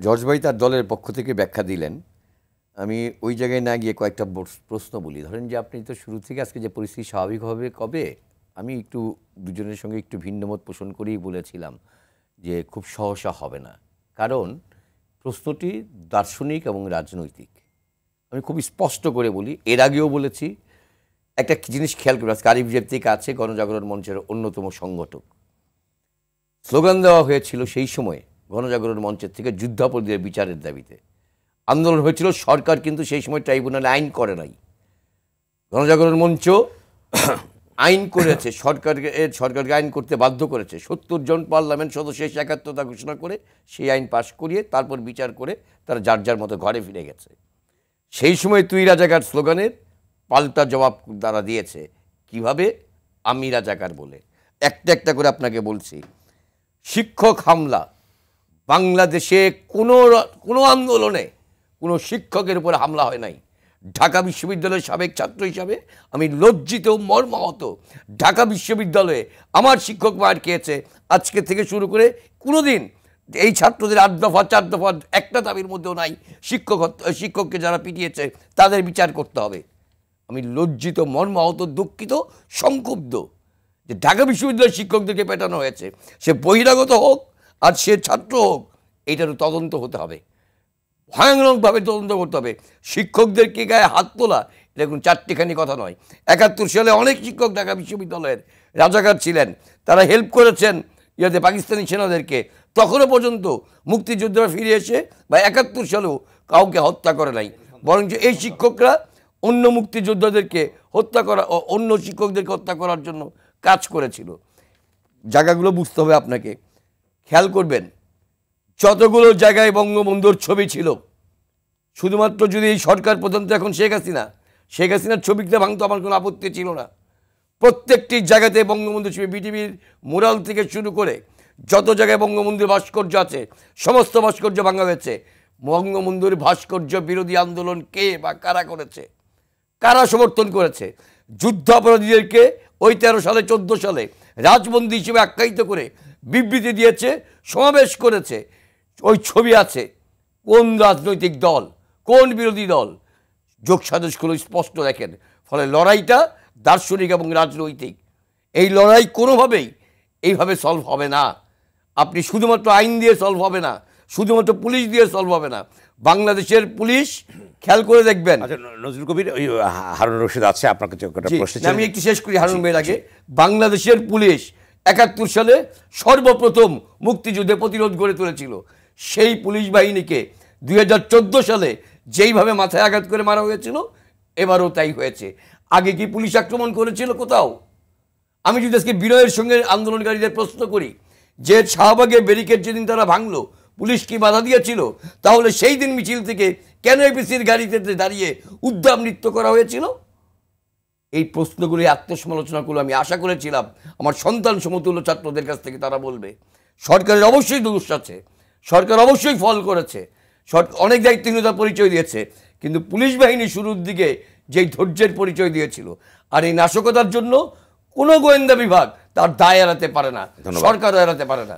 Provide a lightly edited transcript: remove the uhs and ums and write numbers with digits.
George ভাই তার দলের পক্ষ থেকে ব্যাখ্যা দিলেন। আমি ওই জায়গায় না গিয়ে কয়েকটা প্রশ্ন বলি। ধরেন যে আপনি তো শুরু থেকে আজকে যে পরিস্থিতি স্বাভাবিক হবে কবে, আমি একটু দুজনের সঙ্গে একটু ভিন্নমত পোষণ করেই বলেছিলাম যে খুব সহসা হবে না, কারণ প্রশ্নটি দার্শনিক এবং রাজনৈতিক। আমি খুব স্পষ্ট করে বলি, এর আগেও বলেছি। একটা জিনিস খেয়াল করে, আজকে আরিফ জেবতিক আছে গণজাগরণ মঞ্চের অন্যতম সংগঠক। স্লোগান দেওয়া হয়েছিল সেই সময় গণজাগরণ মঞ্চের থেকে যুদ্ধাপরাধীদের বিচারের দাবিতে আন্দোলন হয়েছিল। সরকার কিন্তু সেই সময় ট্রাইব্যুনালে আইন করে নাই। গণজাগরণ মঞ্চ আইন করেছে, সরকারকে আইন করতে বাধ্য করেছে। 70 জন পার্লামেন্ট সদস্য এসে একাত্মতা ঘোষণা করে সেই আইন পাশ করিয়ে তারপর বিচার করে তারা যার যার মতো ঘরে ফিরে গেছে। সেই সময় তুই রাজাকার স্লোগানের পাল্টা জবাব তারা দিয়েছে। কিভাবে? আমি রাজাকার বলে। একটা একটা করে আপনাকে বলছি। শিক্ষক হামলা, বাংলাদেশে কোনো আন্দোলনে কোনো শিক্ষকের উপর হামলা হয় নাই। ঢাকা বিশ্ববিদ্যালয়ের সাবেক ছাত্র হিসাবে আমি লজ্জিত, মর্মাহত। ঢাকা বিশ্ববিদ্যালয়ে আমার শিক্ষক মার খেয়েছে। আজকে থেকে শুরু করে কোনো দিন এই ছাত্রদের 8 দফা 4 দফা একটা দাবির মধ্যেও নাই শিক্ষককে যারা পিটিয়েছে তাদের বিচার করতে হবে। আমি লজ্জিত, মর্মাহত, দুঃখিত, সংক্ষুব্ধ যে ঢাকা বিশ্ববিদ্যালয়ের শিক্ষকদেরকে পেটানো হয়েছে। সে বহিরাগত হোক আর সে ছাত্র হোক, এইটারও তদন্ত হতে হবে, ভয়ানকভাবে তদন্ত করতে হবে। শিক্ষকদেরকে গায়ে হাত তোলা এটা কোনো চারটিখানি কথা নয়। 71 সালে অনেক শিক্ষক ঢাকা বিশ্ববিদ্যালয়ের রাজাকার ছিলেন, তারা হেল্প করেছেন পাকিস্তানি সেনাদেরকে। তখনও পর্যন্ত মুক্তিযোদ্ধারা ফিরে এসে বা 71 সালেও কাউকে হত্যা করে নাই, বরঞ্চ এই শিক্ষকরা অন্য মুক্তিযোদ্ধাদেরকে হত্যা করা, অন্য শিক্ষকদেরকে হত্যা করার জন্য কাজ করেছিল। জায়গাগুলো বুঝতে হবে আপনাকে। খেয়াল করবেন, যতগুলো জায়গায় বঙ্গবন্ধুর ছবি ছিল, শুধুমাত্র যদি এই সরকার প্রধান তো এখন শেখ হাসিনার ছবিটা ভাঙতো আমার কোনো আপত্তি ছিল না। প্রত্যেকটি জায়গাতে বঙ্গবন্ধুর ছবি, বিটিভির মুরাল থেকে শুরু করে যত জায়গায় বঙ্গবন্ধুর ভাস্কর্য আছে সমস্ত ভাস্কর্য ভাঙা হয়েছে। বঙ্গবন্ধুর ভাস্কর্য বিরোধী আন্দোলন কে বা কারা করেছে, কারা সমর্থন করেছে? যুদ্ধাপরাধীদেরকে ওই 13 সালে 14 সালে রাজবন্দী হিসেবে আখ্যায়িত করে বিবৃতি দিয়েছে, সমাবেশ করেছে। ওই ছবি আছে। কোন রাজনৈতিক দল, কোন বিরোধী দল? যোগসাজশগুলো স্পষ্ট দেখেন। ফলে লড়াইটা দার্শনিক এবং রাজনৈতিক। এই লড়াই কোনোভাবেই এইভাবে সলভ হবে না। আপনি শুধুমাত্র আইন দিয়ে সলভ হবে না, শুধুমাত্র পুলিশ দিয়ে সলভ হবে না। বাংলাদেশের পুলিশ খেয়াল করে দেখবেন। নজরুল কবির, ওই হারুন রশিদ আছে, আপনার কাছে একটা প্রশ্ন। আমি একটু শেষ করি হারুন ভাইয়ের আগে। বাংলাদেশের পুলিশ 71 সালে সর্বপ্রথম মুক্তিযুদ্ধে প্রতিরোধ গড়ে তুলেছিল। সেই পুলিশ বাহিনীকে 2014 সালে যেইভাবে মাথায় আঘাত করে মারা হয়েছিল, এবারও তাই হয়েছে। আগে কি পুলিশ আক্রমণ করেছিল কোথাও? আমি যদি আজকে বিনয়ের সঙ্গে আন্দোলনকারীদের প্রশ্ন করি যে শাহবাগের ব্যারিকেড যেদিন তারা ভাঙলো, পুলিশ কি বাধা দিয়েছিল? তাহলে সেই দিন মিছিল থেকে কেন এপিসির গাড়িতে দাঁড়িয়ে উদ্যাম নৃত্য করা হয়েছিল? এই প্রশ্নগুলি, আত্মসমালোচনাগুলো আমি আশা করেছিলাম আমার সন্তান সমতুল্য ছাত্রদের কাছ থেকে তারা বলবে। সরকারের অবশ্যই দোষ আছে, সরকার অবশ্যই ফল করেছে, সরকার অনেক দায়িত্বহীনতার পরিচয় দিয়েছে, কিন্তু পুলিশ বাহিনী শুরুর দিকে যেই ধৈর্যের পরিচয় দিয়েছিল, আর এই নাশকতার জন্য কোনো গোয়েন্দা বিভাগ তার দায় এড়াতে পারে না, সরকারও এড়াতে পারে না।